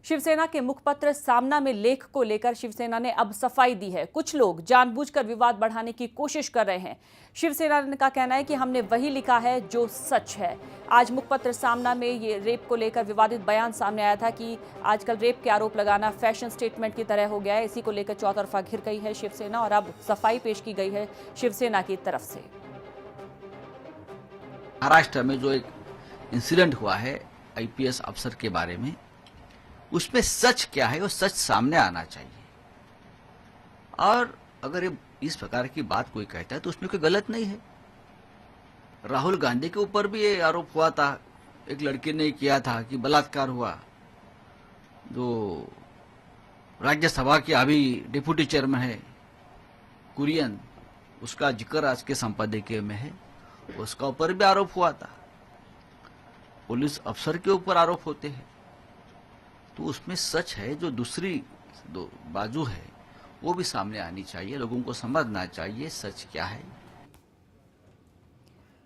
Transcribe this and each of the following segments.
शिवसेना के मुखपत्र सामना में लेख को लेकर शिवसेना ने अब सफाई दी है। कुछ लोग जानबूझकर विवाद बढ़ाने की कोशिश कर रहे हैं। शिवसेना का कहना है कि हमने वही लिखा है जो सच है। आज मुखपत्र सामना में ये रेप को लेकर विवादित बयान सामने आया था कि आजकल रेप के आरोप लगाना फैशन स्टेटमेंट की तरह हो गया है। इसी को लेकर चौतरफा घिर गई है शिवसेना और अब सफाई पेश की गई है शिवसेना की तरफ से। महाराष्ट्र में जो एक इंसिडेंट हुआ है आईपीएस अफसर के बारे में, उसमें सच क्या है वो सच सामने आना चाहिए। और अगर ये इस प्रकार की बात कोई कहता है तो उसमें कोई गलत नहीं है। राहुल गांधी के ऊपर भी ये आरोप हुआ था, एक लड़की ने किया था कि बलात्कार हुआ। जो राज्यसभा के अभी डिप्टी चेयरमैन है कुरियन, उसका जिक्र आज के संपादकीय में है, उसका ऊपर भी आरोप हुआ था। पुलिस अफसर के ऊपर आरोप होते हैं तो उसमें सच है, जो दूसरी दो बाजू है वो भी सामने आनी चाहिए। लोगों को समझना चाहिए सच क्या है।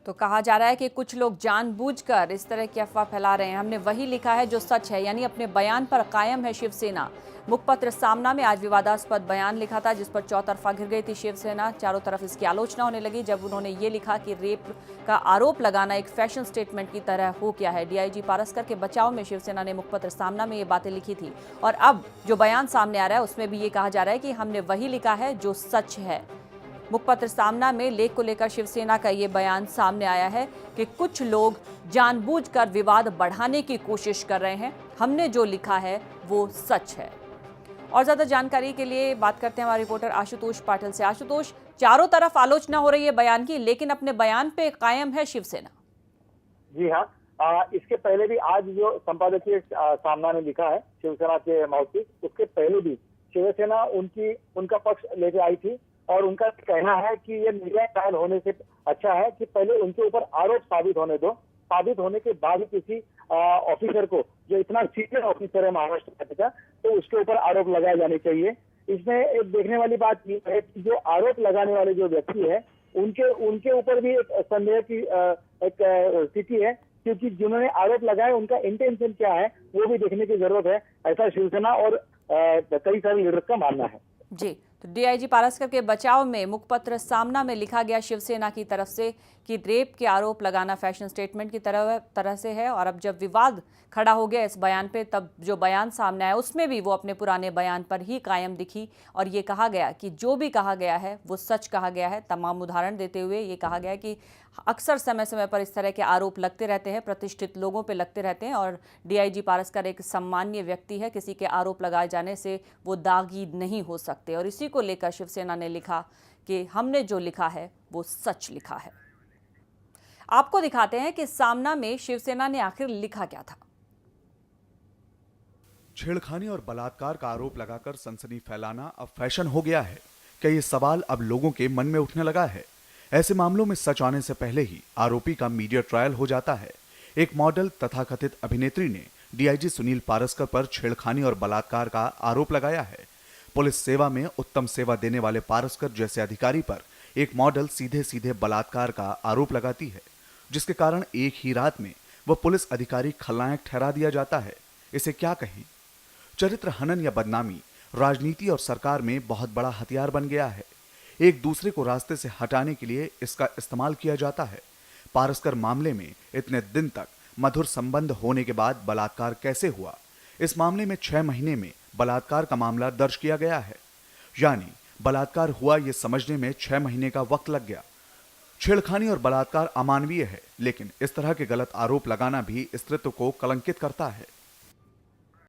तो कहा जा रहा है कि कुछ लोग जानबूझकर इस तरह की अफवाह फैला रहे हैं। हमने वही लिखा है जो सच है, यानी अपने बयान पर कायम है शिवसेना। मुखपत्र सामना में आज विवादास्पद बयान लिखा था जिस पर चौतरफा घिर गई थी शिवसेना। चारों तरफ इसकी आलोचना होने लगी जब उन्होंने ये लिखा कि रेप का आरोप लगाना एक फैशन स्टेटमेंट की तरह हो गया है। डीआईजी पारसकर के बचाव में शिवसेना ने मुखपत्र सामना में ये बातें लिखी थी और अब जो बयान सामने आ रहा है उसमें भी ये कहा जा रहा है कि हमने वही लिखा है जो सच है। मुखपत्र सामना में लेख को लेकर शिवसेना का ये बयान सामने आया है कि कुछ लोग जानबूझकर विवाद बढ़ाने की कोशिश कर रहे हैं। हमने जो लिखा है वो सच है। और ज्यादा जानकारी के लिए बात करते हैं हमारे रिपोर्टर आशुतोष पाटिल से। आशुतोष, चारों तरफ आलोचना हो रही है बयान की, लेकिन अपने बयान पे कायम है शिवसेना। जी हाँ, इसके पहले भी आज जो संपादकीय सामना ने लिखा है शिवसेना के माउथपीस, उसके पहले भी शिवसेना उनका पक्ष लेके आई थी और उनका कहना है कि ये मीडिया ट्रायल होने से अच्छा है कि पहले उनके ऊपर आरोप साबित होने दो। साबित होने के बाद ही किसी ऑफिसर को, जो इतना सीनियर ऑफिसर है महाराष्ट्र का, तो उसके ऊपर आरोप लगाए जाने चाहिए। इसमें एक देखने वाली बात ये है कि जो आरोप लगाने वाले जो व्यक्ति है उनके ऊपर भी एक संदेह की एक स्थिति है, क्योंकि जिन्होंने आरोप लगाए उनका इंटेंशन क्या है वो भी देखने की जरूरत है, ऐसा शिवसेना और कई सारे लीडर्स का मानना है। जी, तो डीआईजी पारसकर के बचाव में मुखपत्र सामना में लिखा गया शिवसेना की तरफ से कि रेप के आरोप लगाना फैशन स्टेटमेंट की तरह से है। और अब जब विवाद खड़ा हो गया इस बयान पे, तब जो बयान सामने आया उसमें भी वो अपने पुराने बयान पर ही कायम दिखी और ये कहा गया कि जो भी कहा गया है वो सच कहा गया है। तमाम उदाहरण देते हुए ये कहा गया कि अक्सर समय समय पर इस तरह के आरोप लगते रहते हैं, प्रतिष्ठित लोगों पे लगते रहते हैं और डीआईजी पारसकर एक सम्मानीय व्यक्ति है, किसी के आरोप लगाए जाने से वो दागी नहीं हो सकते। और इसी को लेकर शिवसेना ने लिखा कि हमने जो लिखा है वो सच लिखा है। आपको दिखाते हैं कि सामना में शिवसेना ने आखिर लिखा क्या था। छेड़खानी और बलात्कार का आरोप लगाकर सनसनी फैलाना अब फैशन हो गया है। क्या ये सवाल अब लोगों के मन में उठने लगा है? ऐसे मामलों में सच आने से पहले ही आरोपी का मीडिया ट्रायल हो जाता है। एक मॉडल तथाकथित अभिनेत्री ने डीआईजी सुनील पारसकर पर छेड़खानी और बलात्कार का आरोप लगाया है। पुलिस सेवा में उत्तम सेवा देने वाले पारसकर जैसे अधिकारी पर एक मॉडल सीधे सीधे बलात्कार का आरोप लगाती है, जिसके कारण एक ही रात में वह पुलिस अधिकारी खलनायक ठहरा दिया जाता है। इसे क्या कहें? चरित्र हनन या बदनामी राजनीति और सरकार में बहुत बड़ा हथियार बन गया है। एक दूसरे को रास्ते से हटाने के लिए इसका इस्तेमाल किया जाता है। पारसकर मामले में इतने दिन तक मधुर संबंध होने के बाद बलात्कार कैसे हुआ? इस मामले में 6 महीने में बलात्कार का मामला दर्ज किया गया है, यानी बलात्कार हुआ ये समझने में 6 महीने का वक्त लग गया। छेड़खानी और बलात्कार अमानवीय है, लेकिन इस तरह के गलत आरोप लगाना भी स्त्रीत्व को कलंकित करता है।